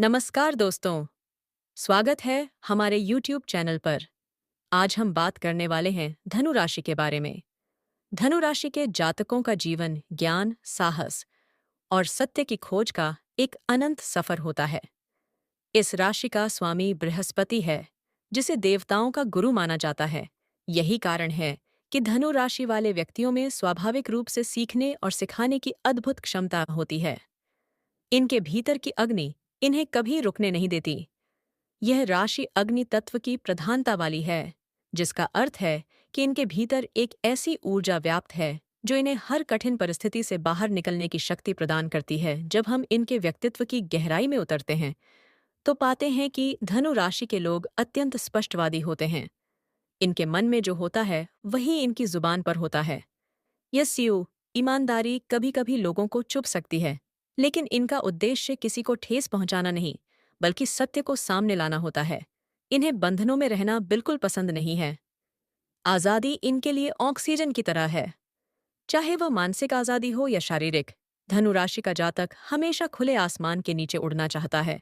नमस्कार दोस्तों, स्वागत है हमारे YouTube चैनल पर। आज हम बात करने वाले हैं धनु राशि के बारे में। धनु राशि के जातकों का जीवन ज्ञान, साहस और सत्य की खोज का एक अनंत सफर होता है। इस राशि का स्वामी बृहस्पति है, जिसे देवताओं का गुरु माना जाता है। यही कारण है कि धनु राशि वाले व्यक्तियों में स्वाभाविक रूप से सीखने और सिखाने की अद्भुत क्षमता होती है। इनके भीतर की अग्नि इन्हें कभी रुकने नहीं देती। यह राशि अग्नि तत्व की प्रधानता वाली है, जिसका अर्थ है कि इनके भीतर एक ऐसी ऊर्जा व्याप्त है जो इन्हें हर कठिन परिस्थिति से बाहर निकलने की शक्ति प्रदान करती है। जब हम इनके व्यक्तित्व की गहराई में उतरते हैं, तो पाते हैं कि धनु राशि के लोग अत्यंत स्पष्टवादी होते हैं। इनके मन में जो होता है, वही इनकी जुबान पर होता है। यह स्यू ईमानदारी कभी-कभी लोगों को चुभ सकती है, लेकिन इनका उद्देश्य किसी को ठेस पहुंचाना नहीं, बल्कि सत्य को सामने लाना होता है। इन्हें बंधनों में रहना बिल्कुल पसंद नहीं है। आज़ादी इनके लिए ऑक्सीजन की तरह है, चाहे वह मानसिक आज़ादी हो या शारीरिक। धनु राशि का जातक हमेशा खुले आसमान के नीचे उड़ना चाहता है।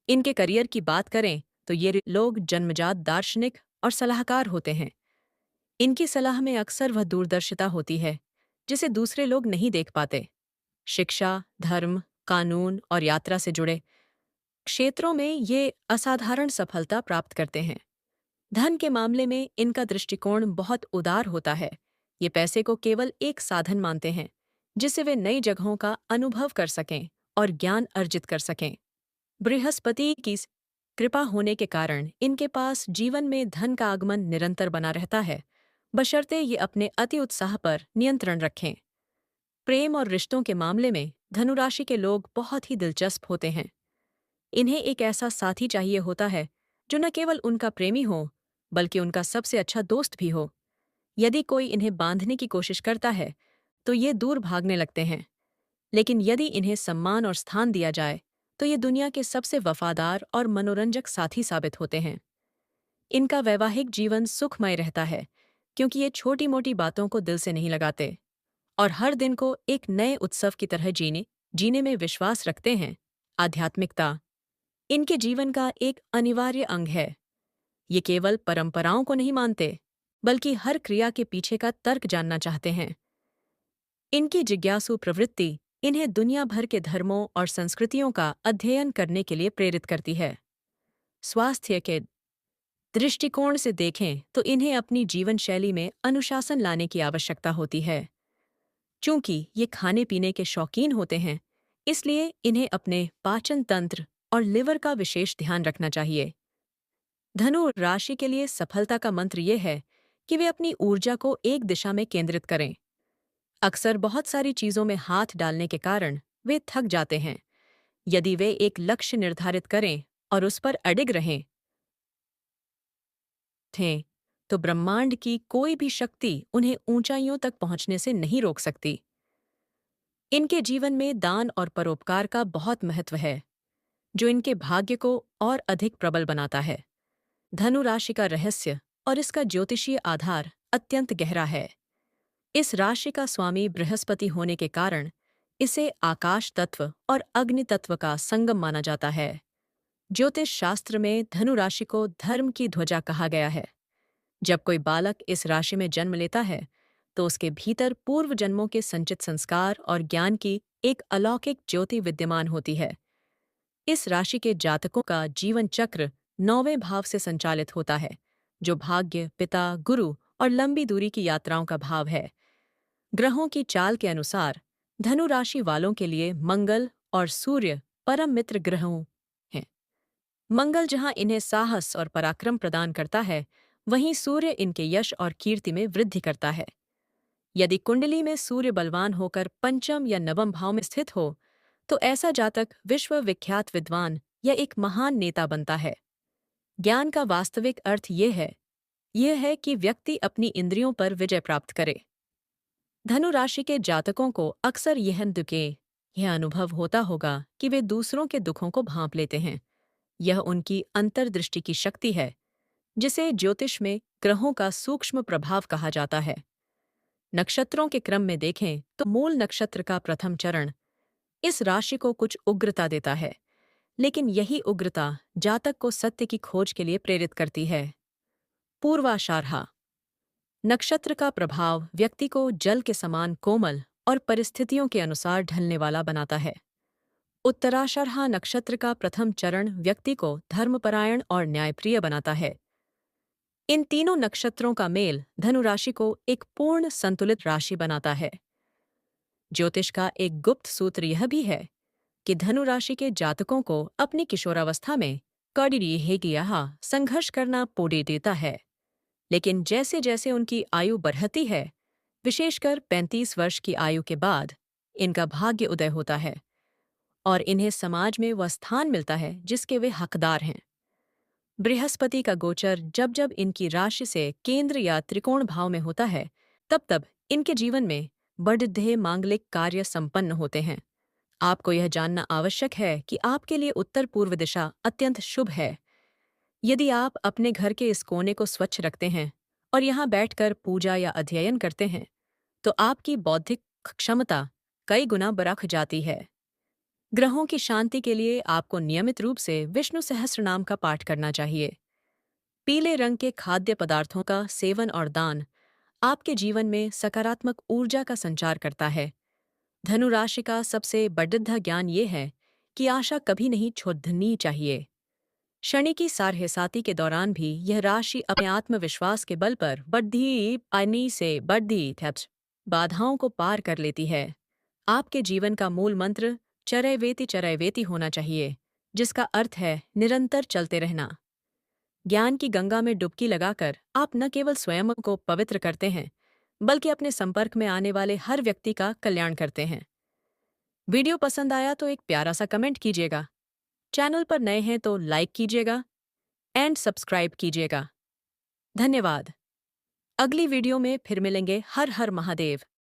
इनके करियर की बात करें तो ये लोग जन्मजात दार्शनिक और सलाहकार होते हैं। इनकी सलाह में अक्सर वह दूरदर्शिता होती है जिसे दूसरे लोग नहीं देख पाते। शिक्षा, धर्म, कानून और यात्रा से जुड़े क्षेत्रों में ये असाधारण सफलता प्राप्त करते हैं। धन के मामले में इनका दृष्टिकोण बहुत उदार होता है। ये पैसे को केवल एक साधन मानते हैं, जिससे वे नई जगहों का अनुभव कर सकें और ज्ञान अर्जित कर सकें। बृहस्पति की कृपा होने के कारण इनके पास जीवन में धन का आगमन निरंतर बना रहता है, बशर्ते ये अपने अति उत्साह पर नियंत्रण रखें। प्रेम और रिश्तों के मामले में धनुराशि के लोग बहुत ही दिलचस्प होते हैं। इन्हें एक ऐसा साथी चाहिए होता है जो न केवल उनका प्रेमी हो, बल्कि उनका सबसे अच्छा दोस्त भी हो। यदि कोई इन्हें बांधने की कोशिश करता है, तो ये दूर भागने लगते हैं। लेकिन यदि इन्हें सम्मान और स्थान दिया जाए, तो ये दुनिया के सबसे वफादार और मनोरंजक साथी साबित होते हैं। इनका वैवाहिक जीवन सुखमय रहता है, क्योंकि ये छोटी-मोटी बातों को दिल से नहीं लगाते और हर दिन को एक नए उत्सव की तरह जीने में विश्वास रखते हैं। आध्यात्मिकता इनके जीवन का एक अनिवार्य अंग है। ये केवल परंपराओं को नहीं मानते, बल्कि हर क्रिया के पीछे का तर्क जानना चाहते हैं। इनकी जिज्ञासु प्रवृत्ति इन्हें दुनिया भर के धर्मों और संस्कृतियों का अध्ययन करने के लिए प्रेरित करती है। स्वास्थ्य के दृष्टिकोण से देखें तो इन्हें अपनी जीवन शैली में अनुशासन लाने की आवश्यकता होती है। चूंकि ये खाने पीने के शौकीन होते हैं, इसलिए इन्हें अपने पाचन तंत्र और लिवर का विशेष ध्यान रखना चाहिए। धनु राशि के लिए सफलता का मंत्र ये है कि वे अपनी ऊर्जा को एक दिशा में केंद्रित करें। अक्सर बहुत सारी चीजों में हाथ डालने के कारण वे थक जाते हैं। यदि वे एक लक्ष्य निर्धारित करें और उस पर अडिग रहें थे, तो ब्रह्मांड की कोई भी शक्ति उन्हें ऊंचाइयों तक पहुंचने से नहीं रोक सकती। इनके जीवन में दान और परोपकार का बहुत महत्व है, जो इनके भाग्य को और अधिक प्रबल बनाता है। धनु राशि का रहस्य और इसका ज्योतिषीय आधार अत्यंत गहरा है। इस राशि का स्वामी बृहस्पति होने के कारण इसे आकाश तत्व और अग्नि तत्व का संगम माना जाता है। ज्योतिष शास्त्र में धनु राशि को धर्म की ध्वजा कहा गया है। जब कोई बालक इस राशि में जन्म लेता है, तो उसके भीतर पूर्व जन्मों के संचित संस्कार और ज्ञान की एक अलौकिक ज्योति विद्यमान होती है। इस राशि के जातकों का जीवन चक्र 9वें भाव से संचालित होता है, जो भाग्य, पिता, गुरु और लंबी दूरी की यात्राओं का भाव है। ग्रहों की चाल के अनुसार धनु राशि वालों के लिए मंगल और सूर्य परम मित्र ग्रहों हैं। मंगल जहां इन्हें साहस और पराक्रम प्रदान करता है, वहीं सूर्य इनके यश और कीर्ति में वृद्धि करता है। यदि कुंडली में सूर्य बलवान होकर पंचम या नवम भाव में स्थित हो, तो ऐसा जातक विश्व विख्यात विद्वान या एक महान नेता बनता है। ज्ञान का वास्तविक अर्थ यह है कि व्यक्ति अपनी इंद्रियों पर विजय प्राप्त करे। धनु राशि के जातकों को अक्सर यह अनुभव होता होगा कि वे दूसरों के दुखों को भांप लेते हैं। यह उनकी अंतर्दृष्टि की शक्ति है, जिसे ज्योतिष में ग्रहों का सूक्ष्म प्रभाव कहा जाता है। नक्षत्रों के क्रम में देखें तो मूल नक्षत्र का प्रथम चरण इस राशि को कुछ उग्रता देता है। लेकिन यही उग्रता जातक को सत्य की खोज के लिए प्रेरित करती है। पूर्वाषाढ़ा नक्षत्र का प्रभाव व्यक्ति को जल के समान कोमल और परिस्थितियों के अनुसार ढलने वाला बनाता है। उत्तराषाढ़ा नक्षत्र का प्रथम चरण व्यक्ति को धर्मपरायण और न्यायप्रिय बनाता है। इन तीनों नक्षत्रों का मेल धनु राशि को एक पूर्ण संतुलित राशि बनाता है। ज्योतिष का एक गुप्त सूत्र यह भी है कि धनु राशि के जातकों को अपनी किशोरावस्था में संघर्ष करना पड़े देता है, लेकिन जैसे जैसे उनकी आयु बढ़ती है, विशेषकर 35 वर्ष की आयु के बाद, इनका भाग्य उदय होता है और इन्हें समाज में वह स्थान मिलता है जिसके वे हकदार हैं। बृहस्पति का गोचर जब जब इनकी राशि से केंद्र या त्रिकोण भाव में होता है, तब तब इनके जीवन में बढ़ते मांगलिक कार्य संपन्न होते हैं। आपको यह जानना आवश्यक है कि आपके लिए उत्तर पूर्व दिशा अत्यंत शुभ है। यदि आप अपने घर के इस कोने को स्वच्छ रखते हैं और यहाँ बैठकर पूजा या अध्ययन करते हैं, तो आपकी बौद्धिक क्षमता कई गुना बढ़ जाती है। ग्रहों की शांति के लिए आपको नियमित रूप से विष्णु सहस्त्रनाम का पाठ करना चाहिए। पीले रंग के खाद्य पदार्थों का सेवन और दान आपके जीवन में सकारात्मक ऊर्जा का संचार करता है। धनु राशि का सबसे बढ़िया ज्ञान ये है कि आशा कभी नहीं छोड़नी चाहिए। शनि की साढ़ेसाती के दौरान भी यह राशि अपने आत्मविश्वास के बल पर बढ़ती बाधाओं को पार कर लेती है। आपके जीवन का मूल मंत्र चरैवेति होना चाहिए, जिसका अर्थ है निरंतर चलते रहना। ज्ञान की गंगा में डुबकी लगाकर आप न केवल स्वयं को पवित्र करते हैं, बल्कि अपने संपर्क में आने वाले हर व्यक्ति का कल्याण करते हैं। वीडियो पसंद आया तो एक प्यारा सा कमेंट कीजिएगा। चैनल पर नए हैं तो लाइक कीजिएगा एंड सब्सक्राइब कीजिएगा। धन्यवाद। अगली वीडियो में फिर मिलेंगे। हर हर महादेव।